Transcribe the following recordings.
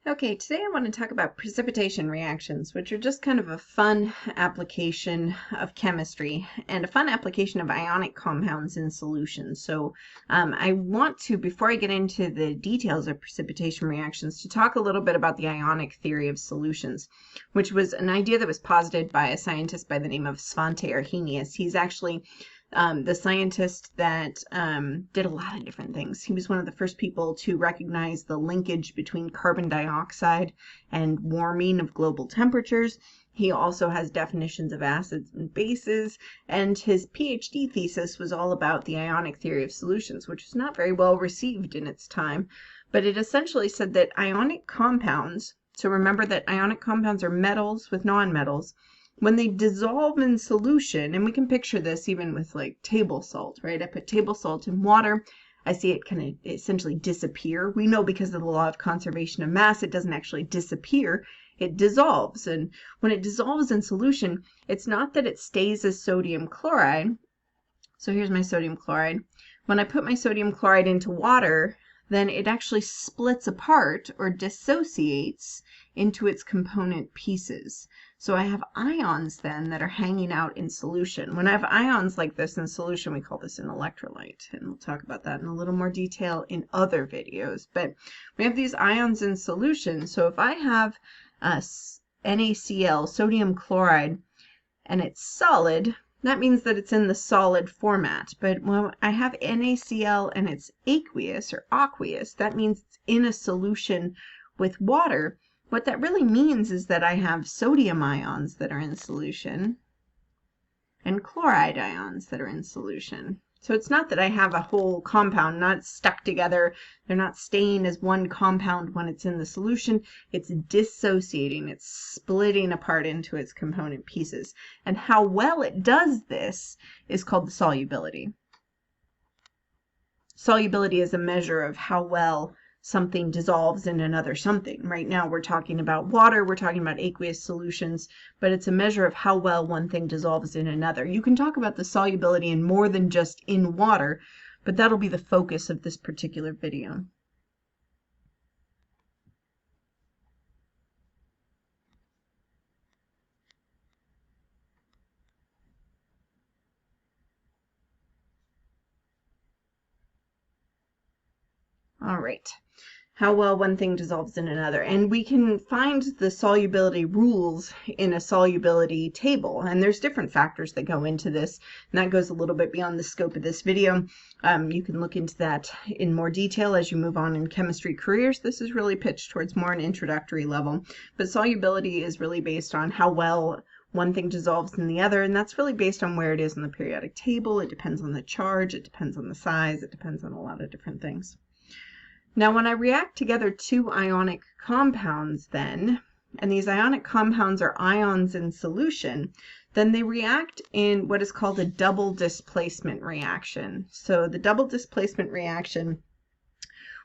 Okay, today I want to talk about precipitation reactions, which are just kind of a fun application of chemistry and a fun application of ionic compounds in solutions. So I want to, before I get into the details of precipitation reactions, to talk a little bit about the Ionic Theory of Solutions, which was an idea that was posited by a scientist by the name of Svante Arrhenius. He's actually the scientist that did a lot of different things. He was one of the first people to recognize the linkage between carbon dioxide and warming of global temperatures. He also has definitions of acids and bases, and his PhD thesis was all about the Ionic Theory of Solutions, which was not very well received in its time. But it essentially said that ionic compounds, so remember that ionic compounds are metals with nonmetals, when they dissolve in solution, and we can picture this even with like table salt, right? I put table salt in water, I see it kind of essentially disappear. We know because of the law of conservation of mass, it doesn't actually disappear, it dissolves. And when it dissolves in solution, it's not that it stays as sodium chloride. So here's my sodium chloride. When I put my sodium chloride into water, then it actually splits apart or dissociates into its component pieces. So I have ions then that are hanging out in solution. When I have ions like this in solution, we call this an electrolyte, and we'll talk about that in a little more detail in other videos. But we have these ions in solution. So if I have NaCl, sodium chloride, and it's solid, that means that it's in the solid format. But when I have NaCl and it's aqueous or aqueous, that means it's in a solution with water. What that really means is that I have sodium ions that are in solution and chloride ions that are in solution. So it's not that I have a whole compound not stuck together. They're not staying as one compound when it's in the solution. It's dissociating. It's splitting apart into its component pieces. And how well it does this is called the solubility. Solubility is a measure of how well something dissolves in another something. Right now we're talking about water, we're talking about aqueous solutions, but it's a measure of how well one thing dissolves in another. You can talk about the solubility in more than just in water, but that'll be the focus of this particular video. All right. How well one thing dissolves in another. And we can find the solubility rules in a solubility table. And there's different factors that go into this. And that goes a little bit beyond the scope of this video. You can look into that in more detail as you move on in chemistry careers. This is really pitched towards more an introductory level. But solubility is really based on how well one thing dissolves in the other. And that's really based on where it is in the periodic table. It depends on the charge. It depends on the size. It depends on a lot of different things. Now, when I react together two ionic compounds then, and these ionic compounds are ions in solution, then they react in what is called a double displacement reaction. So the double displacement reaction,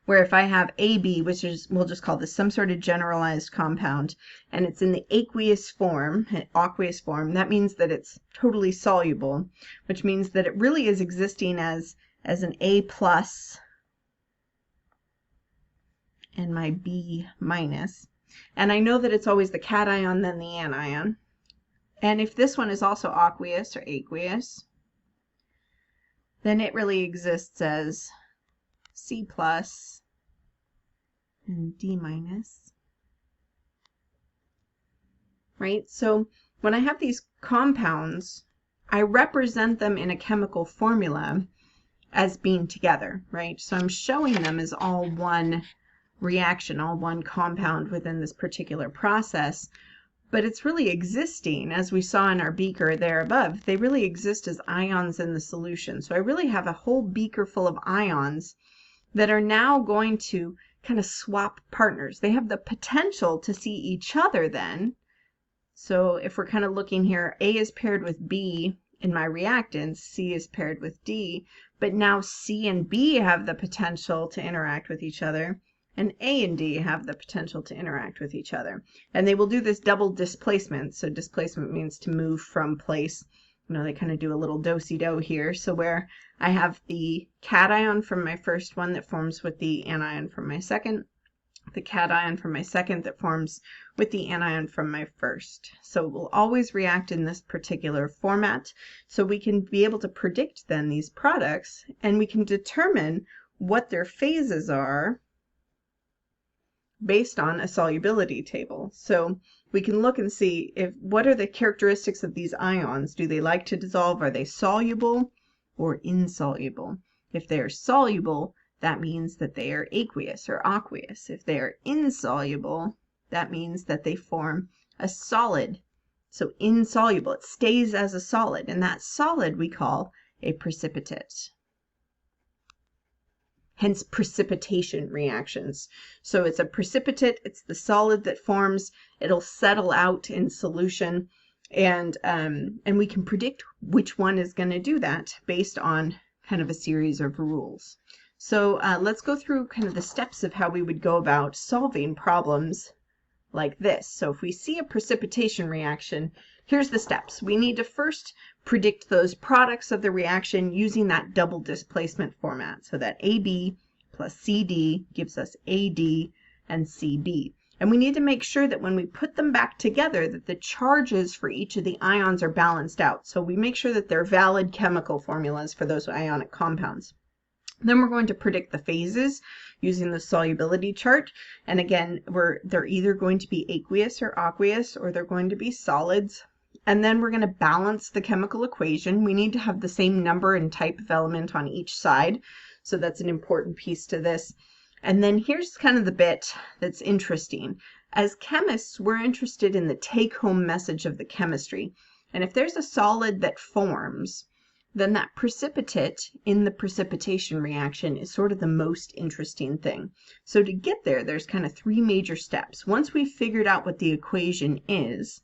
where if I have AB, which is, we'll just call this some sort of generalized compound, and it's in the aqueous form, that means that it's totally soluble, which means that it really is existing as an A plus and my B minus. And I know that it's always the cation, then the anion. And if this one is also aqueous or aqueous, then it really exists as C plus and D minus. Right? So when I have these compounds, I represent them in a chemical formula as being together, right? So I'm showing them as all one reaction, all one compound within this particular process, but it's really existing, as we saw in our beaker there above, they really exist as ions in the solution. So I really have a whole beaker full of ions that are now going to kind of swap partners. They have the potential to see each other then. So if we're kind of looking here, A is paired with B in my reactants, C is paired with D, but now C and B have the potential to interact with each other, and A and D have the potential to interact with each other. And they will do this double displacement. So displacement means to move from place. You know, they kind of do a little do-si-do here. So where I have the cation from my first one that forms with the anion from my second, the cation from my second that forms with the anion from my first. So it will always react in this particular format. So we can be able to predict then these products, and we can determine what their phases are based on a solubility table. So we can look and see what are the characteristics of these ions. Do they like to dissolve? Are they soluble or insoluble? If they are soluble, that means that they are aqueous or aqueous. If they are insoluble, that means that they form a solid. So insoluble, it stays as a solid, and that solid we call a precipitate. Hence precipitation reactions. So it's a precipitate, it's the solid that forms, it'll settle out in solution, and we can predict which one is going to do that based on kind of a series of rules. So let's go through kind of the steps of how we would go about solving problems like this. So if we see a precipitation reaction, here's the steps. We need to first predict those products of the reaction using that double displacement format. So that AB plus CD gives us AD and CB. And we need to make sure that when we put them back together, that the charges for each of the ions are balanced out. So we make sure that they're valid chemical formulas for those ionic compounds. Then we're going to predict the phases using the solubility chart. And again, they're either going to be aqueous or aqueous, or they're going to be solids. And then we're going to balance the chemical equation. We need to have the same number and type of element on each side. So that's an important piece to this. And then here's kind of the bit that's interesting. As chemists, we're interested in the take-home message of the chemistry. And if there's a solid that forms, then that precipitate in the precipitation reaction is sort of the most interesting thing. So to get there, there's kind of three major steps. Once we've figured out what the equation is,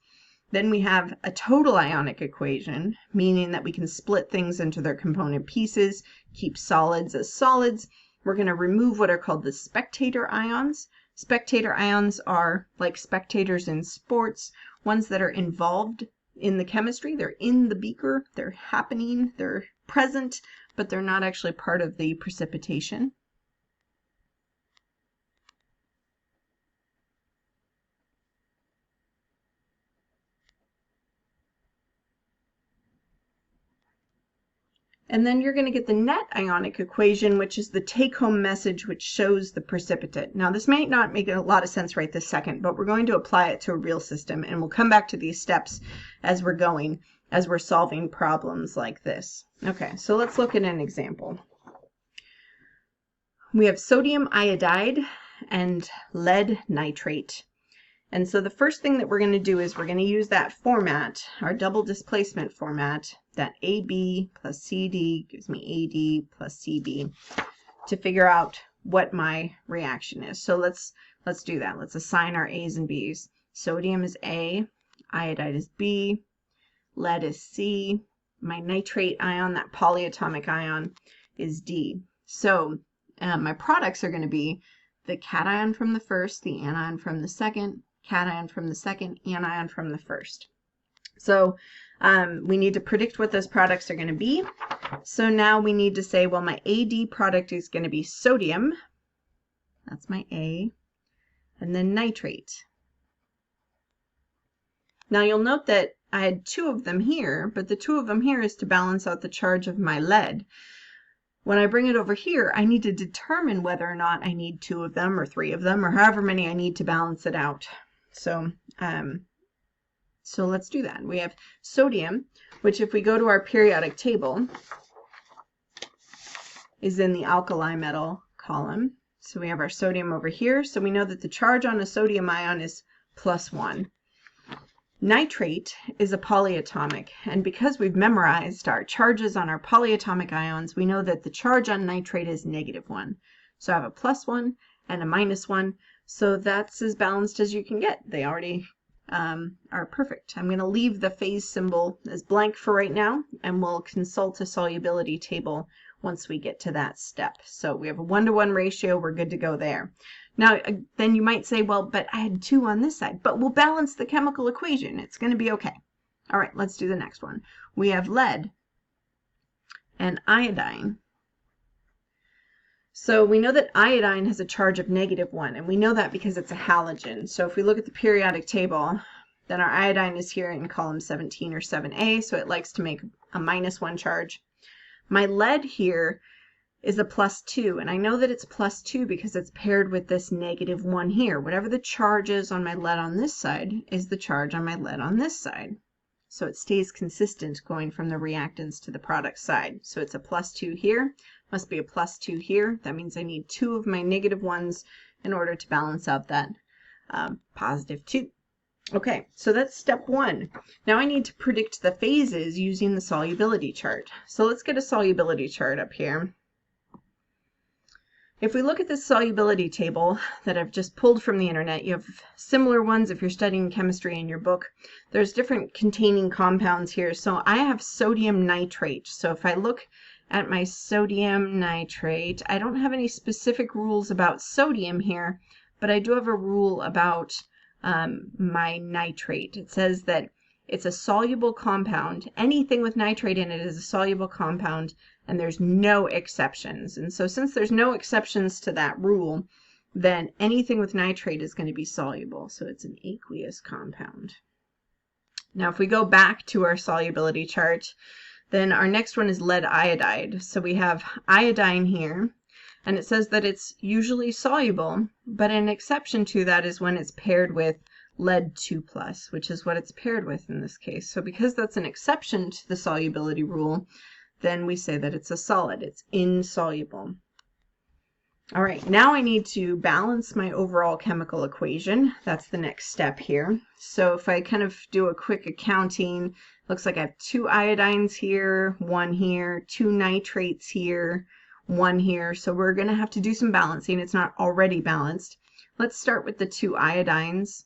then we have a total ionic equation, meaning that we can split things into their component pieces, keep solids as solids. We're going to remove what are called the spectator ions. Spectator ions are like spectators in sports, ones that are involved in the chemistry. They're in the beaker, they're happening, they're present, but they're not actually part of the precipitation. And then you're going to get the net ionic equation, which is the take-home message which shows the precipitate. Now, this may not make a lot of sense right this second, but we're going to apply it to a real system, and we'll come back to these steps as we're going, as we're solving problems like this. Okay, so let's look at an example. We have sodium iodide and lead nitrate. And so the first thing that we're going to do is we're going to use that format, our double displacement format, that AB plus CD gives me AD plus CB, to figure out what my reaction is. So let's do that. Let's assign our A's and B's. Sodium is A, iodide is B, lead is C, my nitrate ion, that polyatomic ion, is D. So my products are going to be the cation from the first, the anion from the second, cation from the second, anion from the first. So we need to predict what those products are going to be. So now we need to say, well, my AD product is going to be sodium. That's my A. And then nitrate. Now you'll note that I had two of them here, but the two of them here is to balance out the charge of my lead. When I bring it over here, I need to determine whether or not I need two of them or three of them or however many I need to balance it out. So let's do that. We have sodium, which if we go to our periodic table, is in the alkali metal column. So we have our sodium over here. So we know that the charge on a sodium ion is +1. Nitrate is a polyatomic, and because we've memorized our charges on our polyatomic ions, we know that the charge on nitrate is -1. So I have a +1 and a -1, so that's as balanced as you can get. They already are perfect. I'm going to leave the phase symbol as blank for right now, and we'll consult a solubility table once we get to that step. So we have a 1-to-1 ratio, we're good to go there. Now, then you might say, well, but I had 2 on this side, but we'll balance the chemical equation. It's going to be okay. All right, let's do the next one. We have lead and iodine. So we know that iodine has a charge of -1, and we know that because it's a halogen. So if we look at the periodic table, then our iodine is here in column 17 or 7A, so it likes to make a -1 charge. My lead here is a +2, and I know that it's +2 because it's paired with this -1 here. Whatever the charge is on my lead on this side is the charge on my lead on this side. So it stays consistent going from the reactants to the product side. So it's a +2 here, must be a +2 here. That means I need 2 of my -1s in order to balance out that +2. Okay, so that's step 1. Now I need to predict the phases using the solubility chart. So let's get a solubility chart up here. If we look at this solubility table that I've just pulled from the internet, you have similar ones if you're studying chemistry in your book. There's different containing compounds here. So I have sodium nitrate. So if I look at my sodium nitrate, I don't have any specific rules about sodium here, but I do have a rule about my nitrate. It says that it's a soluble compound. Anything with nitrate in it is a soluble compound, and there's no exceptions. And so since there's no exceptions to that rule, then anything with nitrate is going to be soluble. So it's an aqueous compound. Now if we go back to our solubility chart, then our next one is lead iodide. So we have iodine here, and it says that it's usually soluble, but an exception to that is when it's paired with lead 2+, which is what it's paired with in this case. So because that's an exception to the solubility rule, then we say that it's a solid. It's insoluble. All right, now I need to balance my overall chemical equation. That's the next step here. So if I kind of do a quick accounting, looks like I have 2 iodines here, 1 here, 2 nitrates here, 1 here. So we're going to have to do some balancing. It's not already balanced. Let's start with the 2 iodines.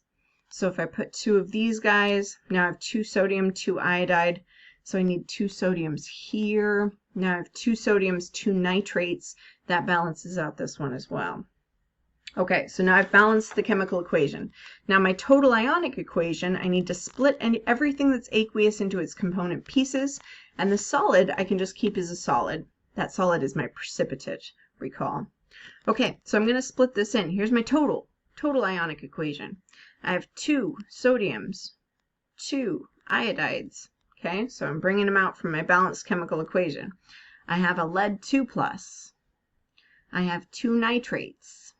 So if I put 2 of these guys, now I have 2 sodium, 2 iodide. So I need 2 sodiums here. Now I have 2 sodiums, 2 nitrates. That balances out this one as well. Okay, so now I've balanced the chemical equation. Now my total ionic equation, I need to split everything that's aqueous into its component pieces, and the solid I can just keep as a solid. That solid is my precipitate, recall. Okay, so I'm going to split this in. Here's my total ionic equation. I have 2 sodiums, 2 iodides. Okay, so I'm bringing them out from my balanced chemical equation. I have a lead 2+. I have 2 nitrates.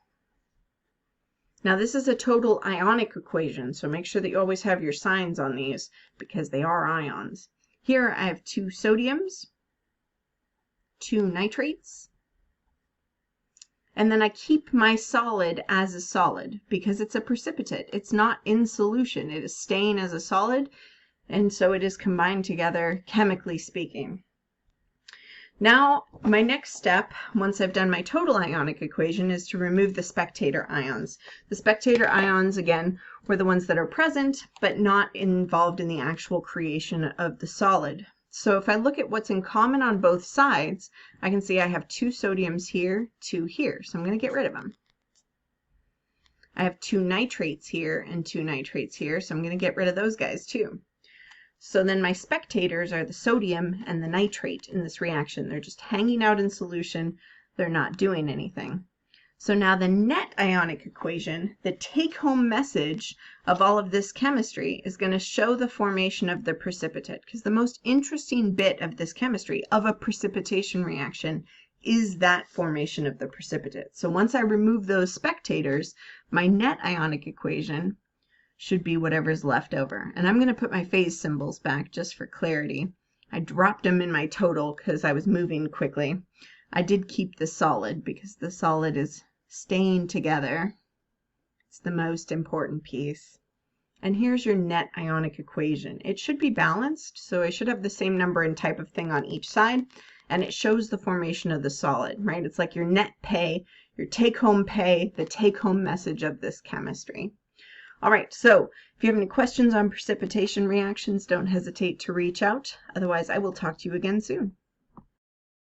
Now this is a total ionic equation, so make sure that you always have your signs on these because they are ions. Here I have 2 sodiums, 2 nitrates, and then I keep my solid as a solid because it's a precipitate. It's not in solution. It is staying as a solid, and so it is combined together, chemically speaking. Now, my next step, once I've done my total ionic equation, is to remove the spectator ions. The spectator ions, again, were the ones that are present, but not involved in the actual creation of the solid. So if I look at what's in common on both sides, I can see I have 2 sodiums here, 2 here. So I'm going to get rid of them. I have 2 nitrates here and 2 nitrates here, so I'm going to get rid of those guys too. So then my spectators are the sodium and the nitrate in this reaction. They're just hanging out in solution. They're not doing anything. So now the net ionic equation, the take-home message of all of this chemistry, is going to show the formation of the precipitate, because the most interesting bit of this chemistry, of a precipitation reaction, is that formation of the precipitate. So once I remove those spectators, my net ionic equation should be whatever's left over. And I'm going to put my phase symbols back just for clarity. I dropped them in my total because I was moving quickly. I did keep the solid because the solid is staying together. It's the most important piece. And here's your net ionic equation. It should be balanced, so I should have the same number and type of thing on each side, and it shows the formation of the solid, right? It's like your net pay, your take-home pay, the take-home message of this chemistry. All right, so if you have any questions on precipitation reactions, don't hesitate to reach out. Otherwise, I will talk to you again soon.